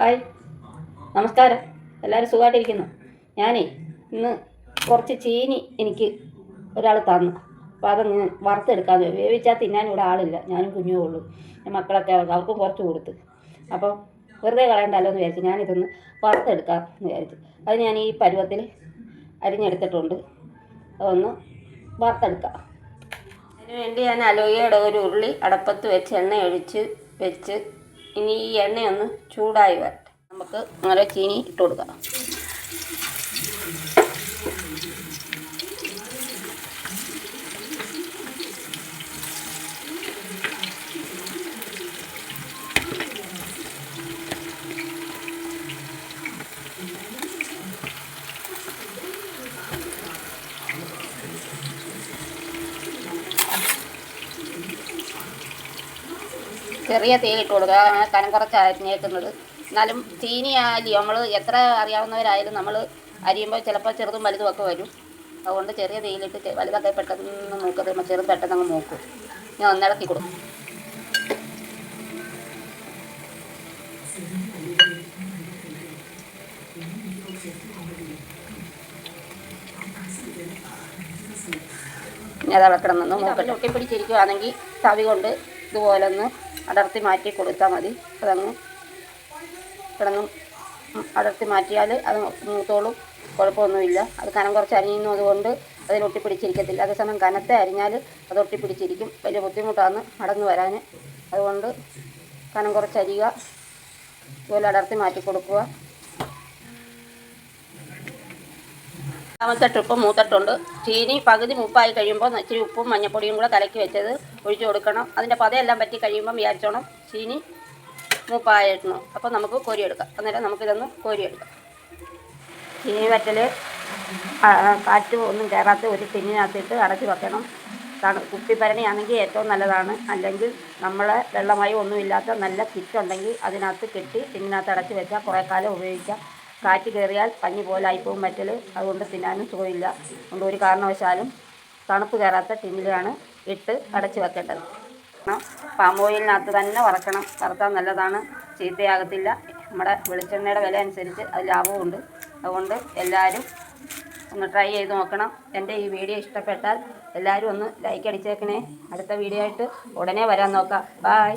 Hi, നമസ്കാരം. എല്ലാവരും സുഖമായിട്ടിരിക്കുന്നു. ഞാനേ ഇന്ന് കുറച്ച് ചീനി എനിക്ക് ഒരാൾ തന്നു. അപ്പോൾ അതങ്ങ് വറുത്തെടുക്കാമെന്ന് വേവിച്ചാൽ തിന്നാൻ ഇവിടെ ആളില്ല, ഞാനും കുഞ്ഞുമേ ഉള്ളൂ. മക്കളൊക്കെ അവർക്കും കുറച്ച് കൊടുത്ത്. അപ്പോൾ വെറുതെ കളയണ്ടല്ലോ എന്ന് വിചാരിച്ചു ഞാനിതൊന്ന് വറുത്തെടുക്കാമെന്ന് വിചാരിച്ചു. അത് ഞാൻ ഈ പരുവത്തിൽ അരിഞ്ഞെടുത്തിട്ടുണ്ട്. അതൊന്ന് വറുത്തെടുക്കാം. അതിന് വേണ്ടി ഞാൻ അലോയിയുടെ ഒരു ഉരുളി അടപ്പത്ത് വെച്ച് എണ്ണ ഒഴിച്ച് വെച്ച് ഇനി ഈ എണ്ണയൊന്ന് ചൂടായി വരട്ടെ. നമുക്ക് അങ്ങനെ ചീനി ഇട്ട് കൊടുക്കാം. ചെറിയ തീയിലിട്ട് കൊടുക്കുക. അങ്ങനെ കനം കുറച്ച് അരിഞ്ഞേക്കുന്നത്. എന്നാലും ചീനി ആയാലും നമ്മൾ എത്ര അറിയാവുന്നവരായാലും നമ്മൾ അരിയുമ്പോൾ ചിലപ്പോൾ ചെറുതും വലുതും ഒക്കെ വരും. അതുകൊണ്ട് ചെറിയ തീയിലിട്ട് വലുതൊക്കെ പെട്ടെന്ന് മൂക്കത് ചെറുത് പെട്ടെന്ന് അങ്ങ് മൂക്കും. ഞാൻ ഒന്നിളക്കി കൊടുക്കും. ഇനി അത് ഇളക്കിടണമെന്ന് മൂക്കല്ല ഒട്ടിപ്പിടിച്ചിരിക്കുകയാണെങ്കിൽ തവി കൊണ്ട് ഇതുപോലെ ഒന്ന് അടർത്തി മാറ്റി കൊടുത്താൽ മതി. അതങ്ങ് കിടന്ന് അടർത്തി മാറ്റിയാൽ അത് മൂത്തോളും, കുഴപ്പമൊന്നുമില്ല. അത് കനം കുറച്ച് അരിയുന്നത് കൊണ്ട് അതിൽ ഒട്ടിപ്പിടിച്ചിരിക്കത്തില്ല. അതേസമയം കനത്തെ അരിഞ്ഞാൽ അത് ഒട്ടിപ്പിടിച്ചിരിക്കും. വലിയ ബുദ്ധിമുട്ടാണ് അടന്നു വരാൻ. അതുകൊണ്ട് കനം കുറച്ച് അരിയുക, ഇതുപോലെ അടർത്തി മാറ്റി കൊടുക്കുക. രണ്ടാമത്തെ ട്രിപ്പ് മൂത്തിട്ടുണ്ട്. ചീനി പകുതി മൂപ്പായി കഴിയുമ്പോൾ ഇച്ചിരി ഉപ്പും മഞ്ഞപ്പൊടിയും കൂടെ കലക്കി വെച്ചത് ഒഴിച്ചു കൊടുക്കണം. അതിൻ്റെ പതയെല്ലാം പറ്റി കഴിയുമ്പം വിചാരിച്ചോണം ചീനി മൂപ്പായിരുന്നു. അപ്പോൾ നമുക്ക് കോരിയെടുക്കാം. അന്നേരം നമുക്കിതൊന്ന് കോരിയെടുക്കാം. ചീനി വറ്റൽ കാറ്റ് ഒന്നും കയറാത്ത ഒരു ടിന്നിനകത്തിട്ട് അടച്ച് വെക്കണം. കുപ്പിപ്പരണിയാണെങ്കിൽ ഏറ്റവും നല്ലതാണ്. അല്ലെങ്കിൽ നമ്മളെ വെള്ളമയം ഒന്നുമില്ലാത്ത നല്ല കിറ്റുണ്ടെങ്കിൽ അതിനകത്ത് കെട്ടി ടിന്നിനകത്ത് അടച്ച് വെച്ചാൽ കുറേ കാലം ഉപയോഗിക്കാം. കാറ്റ് കയറിയാൽ പഞ്ഞി പോലെ ആയിപ്പോവും വറ്റൽ. അതുകൊണ്ട് തിന്നാനും സുഖമില്ല. അതുകൊണ്ട് ഒരു കാരണവശാലും തണുപ്പ് കയറാത്ത ടിന്നിലാണ് ഇട്ട് അടച്ച് വെക്കേണ്ടത്. പാം ഓയിലിനകത്ത് തന്നെ വറക്കണം. വറുത്താൽ നല്ലതാണ്, ചീത്തയാകത്തില്ല. നമ്മുടെ വെളിച്ചെണ്ണയുടെ വില അനുസരിച്ച് അത് ലാഭമുണ്ട്. അതുകൊണ്ട് എല്ലാവരും ഒന്ന് ട്രൈ ചെയ്ത് നോക്കണം. എൻ്റെ ഈ വീഡിയോ ഇഷ്ടപ്പെട്ടാൽ എല്ലാവരും ഒന്ന് ലൈക്ക് അടിച്ചേക്കണേ. അടുത്ത വീഡിയോ ആയിട്ട് ഉടനെ വരാൻ നോക്കാം. ബായ്.